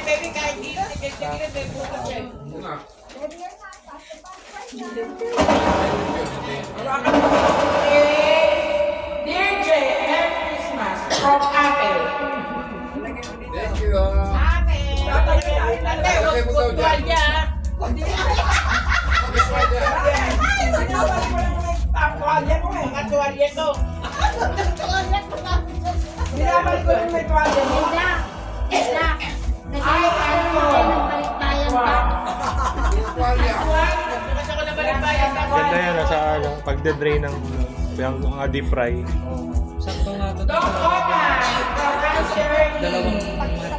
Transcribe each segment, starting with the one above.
baby, kahit dito, kahit may bukas yan. Dear Jay, Merry Christmas from Apple. Thank you. Ate, huwag tuwal niya. Mga tuwalya ko. Binabalik ko yung may tuwalya mo. Ganda yan sa ano, pagde-drain ng yung deep fry. Sakto nga ito. Don't open! Dalawang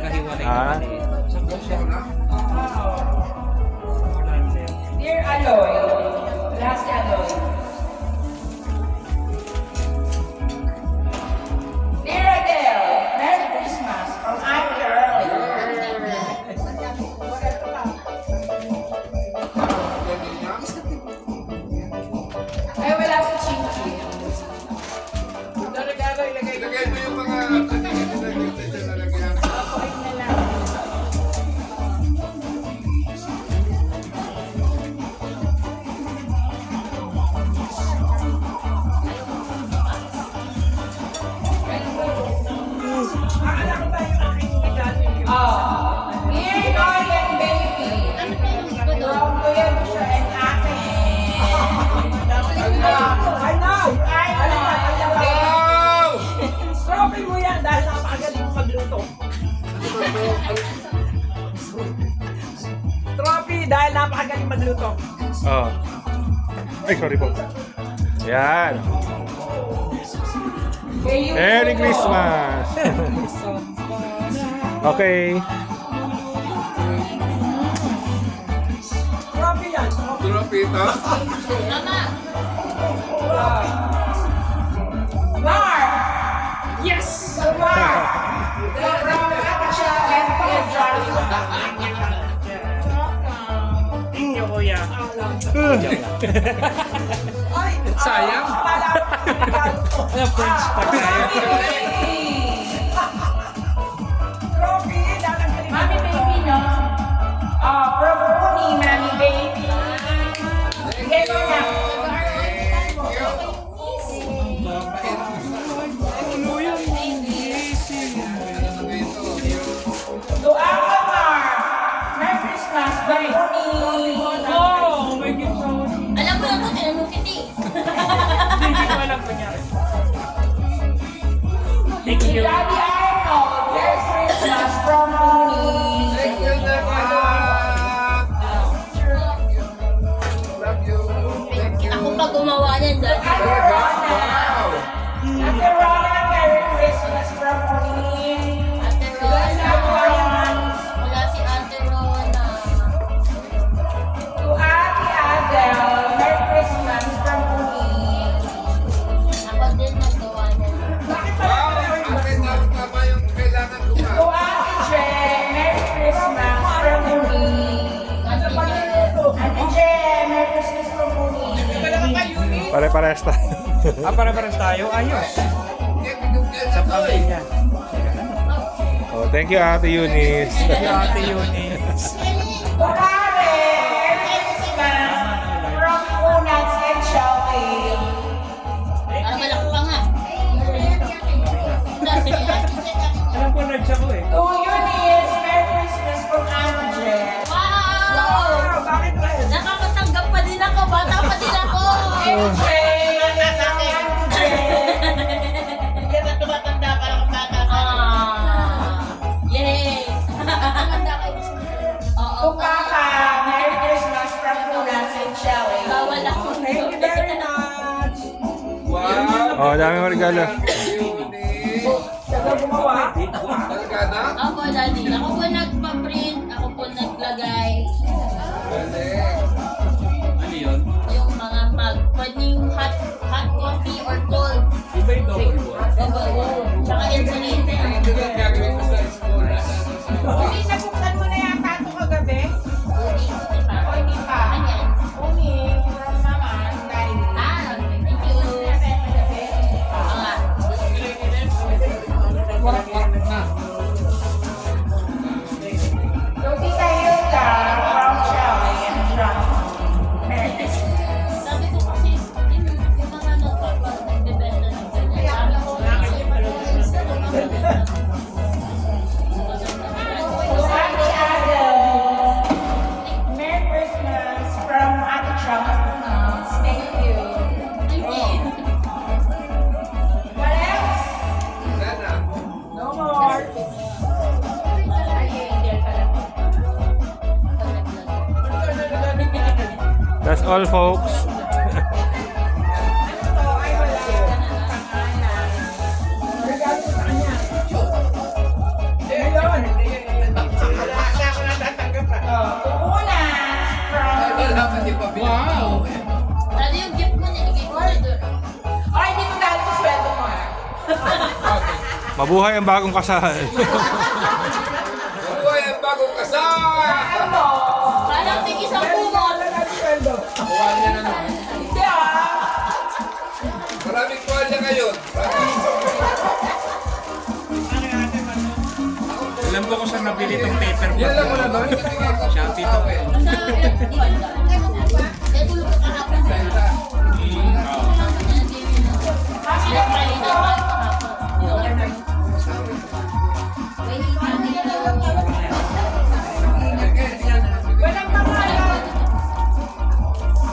kahiwalay na Ah. maliit. Sakto siya. Dear Aloy, last Aloy. Dear Adele, Merry Christmas from Ivy Early. Ay, wala si Chinchi. Ito regalo, ilagay ko. Ilagay mo yung mga lalagyan. Dear Ryan Baby, from Kuya Lucia and Ate. I know! Wow! Trophy mo yan dahil napakagaling mo magluto. Trophy dahil napakagaling magluto. Oh. Ay, sorry po. Yan. Merry Christmas! Okay. Trophy yan. Trophy ito. Mark! Yes! Mark! From Atasha and Kuya Charlie. Thank you, kuya. Ay! Sayang. Ano, French pa tayo. Trophy! Lalagyan Mami baby, no? From Uni, Mami Baby. Bigay mo na. To Uncle Mark, Merry Christmas from Uni. Oh, my God. Alam mo na to, tinanong kita eh. Hindi ko alam kunyari. Thank To you. Daddy Arnold, Merry Christmas from Uni. Thank you, Naman. Love you. Thank you. Ako pa gumawa niyan dati. Wow! Ate Rona, Merry Christmas from Uni. Ate Rona. Wala si Ate Rona. To Ate Adele, Merry Christmas from Uni. Ako din nagawa niyan. Bakit pala Wow! Ate, tama yung kailangan ko nga. To Ate Je, Merry Christmas from Uni. Ate Je, Merry Christmas from Uni. Pare-pares tayo. Para-paras tayo. Ayos. Sa pamilya. Oh, thank you, Ate Eunice. Thank you, Ate Eunice. To Karen, Merry Christmas from Unats and Shelby. Para malaki pa nga. Alam ko, nerd ako eh. To Eunice, Merry Christmas from Ate Je. Wow! Bakit ba yun? Nakakatanggap pa din ako. Bata pa din ako. Hindi na tumatanda para kang bata. Yay! Maganda kayo. Oo. To Kaka, Merry Christmas from Unats and Shelby. Bawal ako. Thank you very much. Wow! Oh, dami mo regalo. Saka gumawa. Talaga na? Ako, Daddy. Ako po nagpa-print. Ako po naglagay. Galing. Ano yun? Yung mga mug. Pwede yung hot coffee or cold. Iba yung double wall. Tsaka insulated. Ito lang gagawin ko sa school. Uli, nabuksan mo na yata ito kagabi? Hindi pa. O hindi pa? Ano yan? Uli, from Mama, Daddy. Thank you. Oo nga. That's all, folks. Ito ay wala pangalan. Regalo sa kanya. Ngayon. Wala ako natatanggap pa. Una, Ay, wala pa, di pa Wow! Ano yung gift mo? Niligay ko na doon. ay, hindi mo dahil sa sweldo mo ah. Mabuhay ang bagong kasal. Buhay ang bagong kasal! Ano? Parang tig isang kumot. Wala na sweldo. Buhay niya na naman. Hindi ah. Maraming buhay niya ngayon. Alam ko kung saan nabili itong paper Yan lang bag. mo na ba? Shopee to. Kaya tulog ka kahapon. Walang pangalan.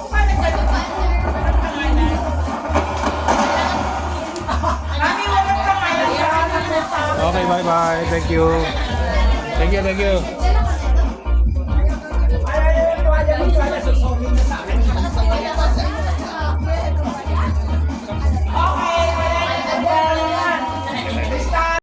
Paano nagdadaan? Walang pangalan. Mami, walang pangalan. Okay, bye-bye. Thank you. Thank you, thank you.